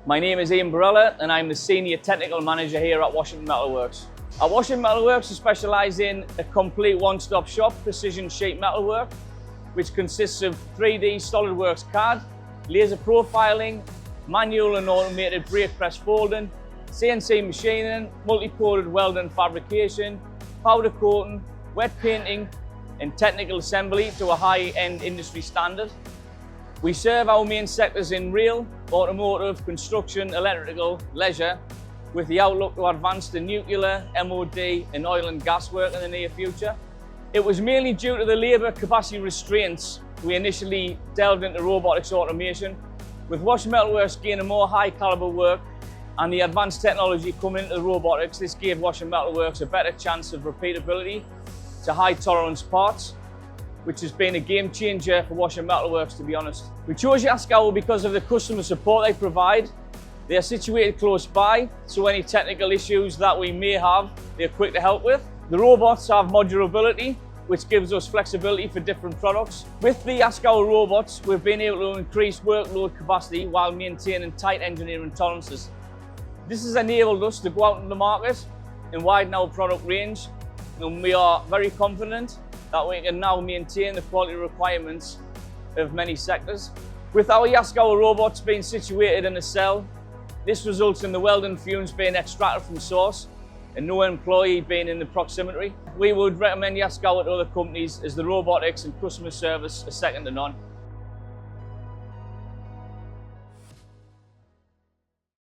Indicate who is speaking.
Speaker 1: My name is Ian Barella and I'm the Senior Technical Manager here at Washington Metalworks. At Washington Metalworks, we specialise in a complete one-stop shop precision sheet metalwork, which consists of 3D SolidWorks CAD, laser profiling, manual and automated brake press folding, CNC machining, multi-coated welding and fabrication, powder coating, wet painting and technical assembly to a high-end industry standard. We serve our main sectors in rail, automotive, construction, electrical, leisure, with the outlook to advance to nuclear, MOD and oil and gas work in the near future. It was mainly due to the labour capacity restraints we initially delved into robotics automation. With Washington Metalworks gaining more high calibre work and the advanced technology coming into robotics, this gave Washington Metalworks a better chance of repeatability to high tolerance parts, which has been a game changer for Washington Metalworks, to be honest. We chose Yaskawa because of the customer support they provide. They are situated close by, so any technical issues that we may have, they're quick to help with. The robots have modulability, which gives us flexibility for different products. With the Yaskawa robots, we've been able to increase workload capacity while maintaining tight engineering tolerances. This has enabled us to go out in the market and widen our product range, and we are very confident that we can now maintain the quality requirements of many sectors. With our Yaskawa robots being situated in a cell, this results in the welding fumes being extracted from source and no employee being in the proximity. We would recommend Yaskawa to other companies as the robotics and customer service are second to none.